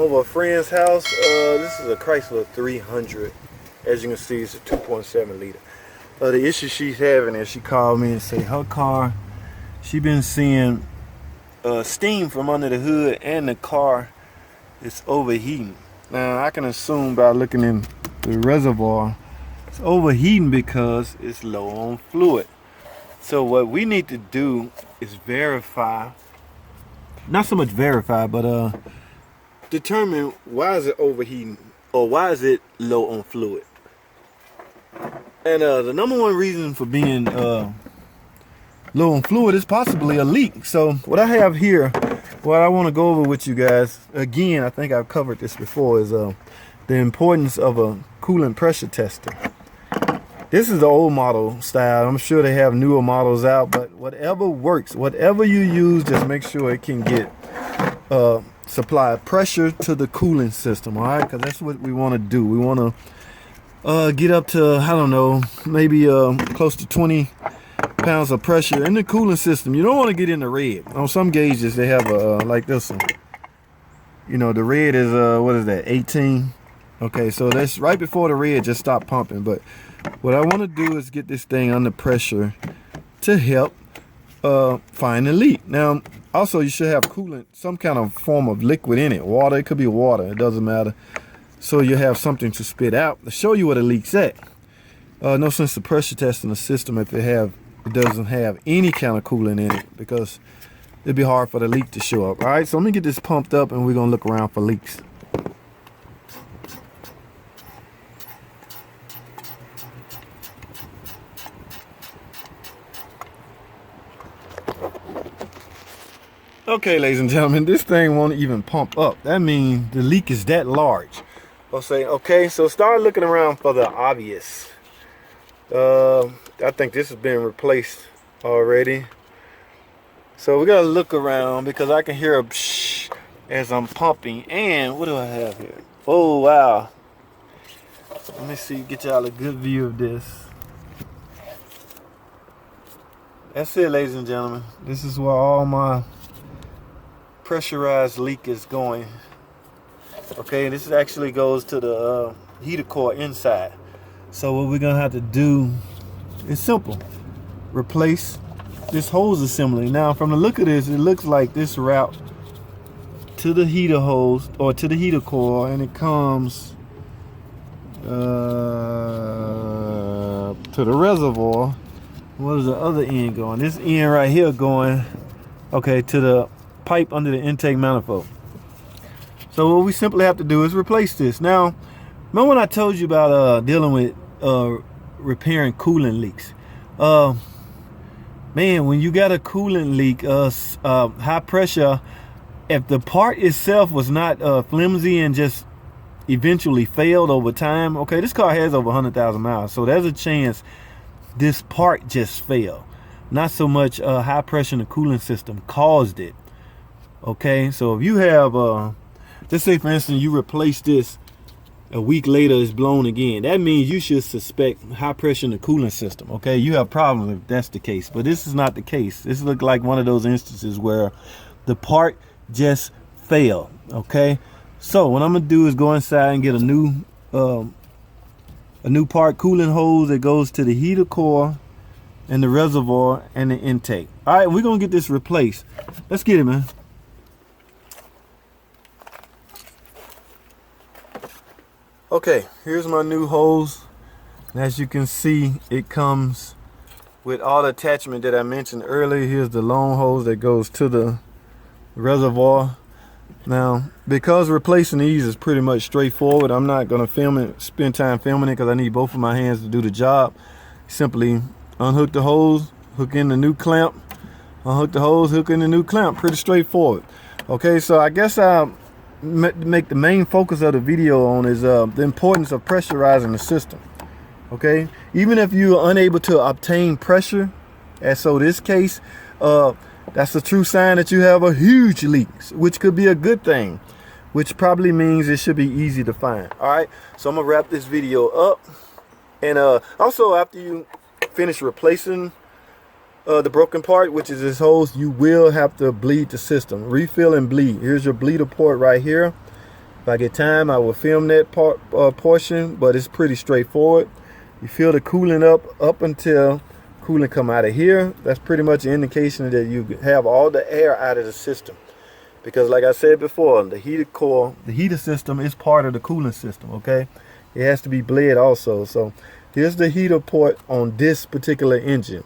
over a friend's house. This is a Chrysler 300. As you can see, it's a 2.7 liter. The issue she's having is she called me and said her car, she been seeing steam from under the hood and the car is overheating. Now I can assume by looking in the reservoir, it's overheating because it's low on fluid. So what we need to do is verify, not so much verify, but determine why is it overheating or why is it low on fluid. And the number one reason for being low on fluid is possibly a leak. So what I have here, what I want to go over with you guys, again, I think I've covered this before, is the importance of a coolant pressure tester. This is the old model style. I'm sure they have newer models out, but whatever works, whatever you use, just make sure it can get supply pressure to the cooling system, all right? Because that's what we want to do. We want to get up to, I don't know, maybe close to 20 pounds of pressure in the cooling system. You don't want to get in the red. On some gauges, they have like this one. You know, the red is, what is that, 18? Okay, so that's right before the red just stopped pumping. But what I want to do is get this thing under pressure to help find the leak. Now, also you should have coolant, some kind of form of liquid in it. Water, it could be water, it doesn't matter. So you have something to spit out to show you where the leak's at. No sense to pressure testing the system if it doesn't have any kind of coolant in it, because it'd be hard for the leak to show up. All right, so let me get this pumped up and we're gonna look around for leaks. Okay, ladies and gentlemen, this thing won't even pump up. That means the leak is that large. I'll say, okay, so start looking around for the obvious. I think this has been replaced already. So we gotta look around because I can hear a psh as I'm pumping. And what do I have here? Oh, wow. Let me see, get y'all a good view of this. That's it, ladies and gentlemen. This is where all my pressurized leak is going. Okay, this actually goes to the heater core inside. So what we're gonna have to do is simple. Replace this hose assembly. Now from the look of this, it looks like this route to the heater hose or to the heater core, and it comes to the reservoir. What is the other end going? This end right here going, okay, to the pipe under the intake manifold. So what we simply have to do is replace this. Now, remember when I told you about dealing with repairing coolant leaks? Man, when you got a coolant leak, high pressure, if the part itself was not flimsy and just eventually failed over time, okay, this car has over 100,000 miles, so there's a chance this part just failed. Not so much high pressure in the coolant system caused it. Okay, so if you have just say for instance you replace this, a week later it's blown again, that means you should suspect high pressure in the coolant system. Okay, you have problems if that's the case, but this is not the case. This looks like one of those instances where the part just failed. Okay, so what I'm gonna do is go inside and get a new part coolant hose that goes to the heater core and the reservoir and the intake. All right, we're gonna get this replaced. Let's get it, man. Okay, here's my new hose. And as you can see, it comes with all the attachment that I mentioned earlier. Here's the long hose that goes to the reservoir. Now, because replacing these is pretty much straightforward, I'm not gonna spend time filming it because I need both of my hands to do the job. Simply unhook the hose, hook in the new clamp, unhook the hose, hook in the new clamp. Pretty straightforward. Okay, so I guess I'll make the main focus of the video on is the importance of pressurizing the system. Okay, even if you're unable to obtain pressure, as so this case, that's a true sign that you have a huge leak, which could be a good thing, which probably means it should be easy to find. All right, so I'm gonna wrap this video up, and also after you finish replacing the broken part, which is this hose, you will have to bleed the system. Refill and bleed. Here's your bleeder port right here. If I get time, I will film that portion, but it's pretty straightforward. You fill the coolant up until coolant come out of here. That's pretty much an indication that you have all the air out of the system. Because like I said before, the heater core, the heater system is part of the coolant system, okay? It has to be bled also. So here's the heater port on this particular engine.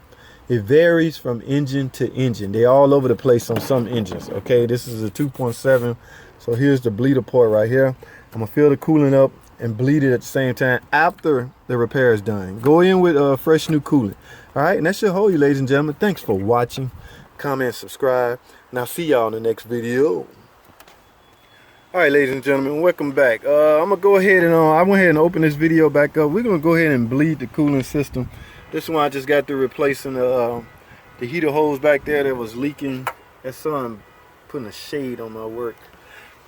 It varies from engine to engine. They're all over the place on some engines, okay? This is a 2.7. So here's the bleeder port right here. I'm gonna fill the coolant up and bleed it at the same time after the repair is done. Go in with fresh new coolant. All right, and that should hold you, ladies and gentlemen. Thanks for watching. Comment, subscribe, and I'll see y'all in the next video. All right, ladies and gentlemen, welcome back. I'm gonna go ahead and I went ahead and open this video back up. We're gonna go ahead and bleed the coolant system. This one I just got through replacing the heater hose back there that was leaking. That's son putting a shade on my work.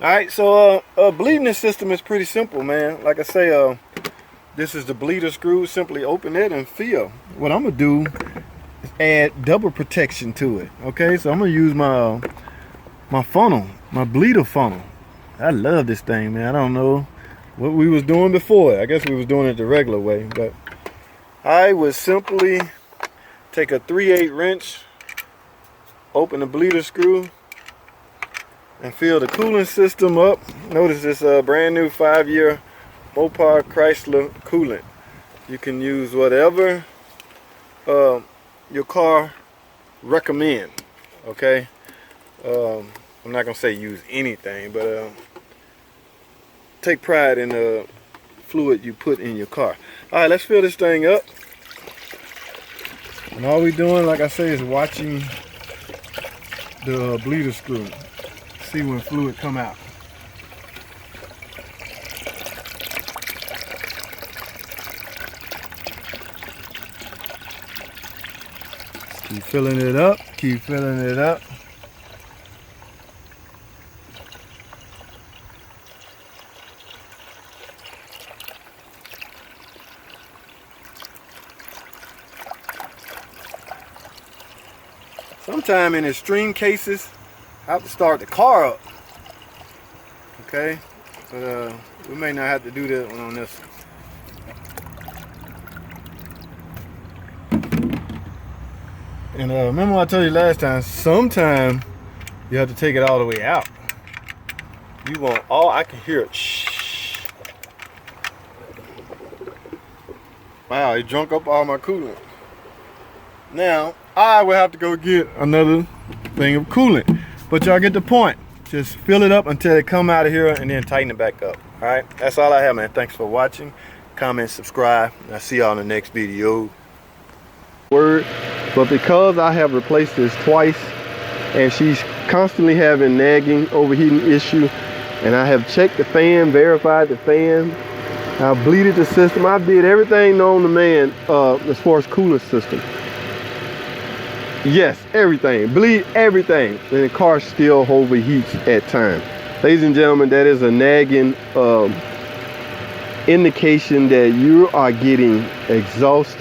All right, so bleeding this system is pretty simple, man. Like I say, this is the bleeder screw. Simply open it and fill. What I'm gonna do is add double protection to it. Okay, so I'm gonna use my funnel, my bleeder funnel. I love this thing, man. I don't know what we was doing before. I guess we was doing it the regular way, but I would simply take a 3/8 wrench, open the bleeder screw, and fill the coolant system up. Notice this brand new 5-year Mopar Chrysler coolant. You can use whatever your car recommend. Okay, I'm not gonna say use anything, but take pride in the fluid you put in your car. All right, let's fill this thing up. And all we're doing, like I say, is watching the bleeder screw. See when fluid come out. Keep filling it up, keep filling it up. Sometime in extreme cases, I have to start the car up. Okay, but we may not have to do that one on this one. And remember I told you last time, sometime you have to take it all the way out. You want all, I can hear it. Shh. Wow, it drunk up all my coolant. Now, I will have to go get another thing of coolant. But y'all get the point. Just fill it up until it come out of here and then tighten it back up. All right, that's all I have, man. Thanks for watching. Comment, subscribe, and I'll see y'all in the next video. But because I have replaced this twice and she's constantly having nagging overheating issue, and I have checked the fan, verified the fan, I bleeded the system, I did everything known to man as far as coolant system. Yes, everything, bleed everything, and the car still overheats at times. Ladies and gentlemen, that is a nagging indication that you are getting exhaust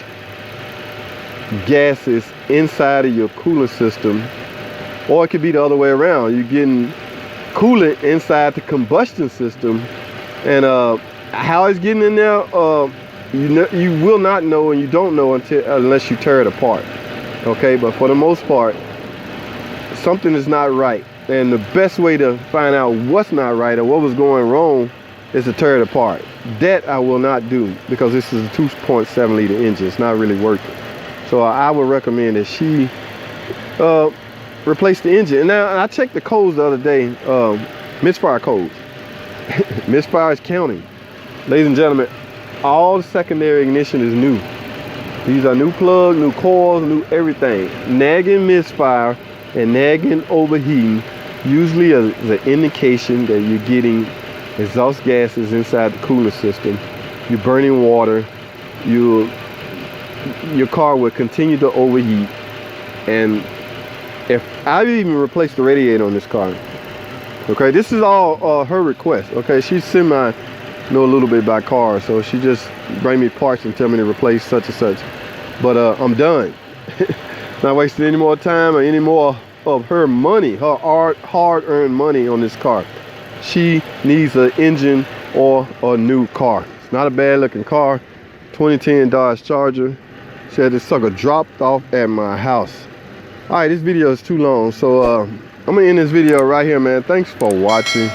gases inside of your coolant system, or it could be the other way around. You're getting coolant inside the combustion system, and how it's getting in there, you will not know, and you don't know unless you tear it apart. Okay, but for the most part, something is not right, and the best way to find out what's not right or what was going wrong is to tear it apart. That I will not do, because this is a 2.7 liter engine. It's not really working. So I would recommend that she replace the engine. And now I checked the codes the other day, misfire codes. Misfire is counting. Ladies and gentlemen, all the secondary ignition is new. These are new plugs, new coils, new everything. Nagging misfire and nagging overheating usually is an indication that you're getting exhaust gases inside the coolant system. You're burning water. Your car will continue to overheat. And if I've even replaced the radiator on this car. Okay, this is all her request. Okay, she's know a little bit about cars, so she just bring me parts and tell me to replace such and such. But I'm done. Not wasting any more time or any more of her money, her hard-earned money on this car. she needs an engine or a new car. It's not a bad looking car. 2010 Dodge Charger. She had this sucker dropped off at my house. All right, this video is too long, so I'm gonna end this video right here, man. Thanks for watching.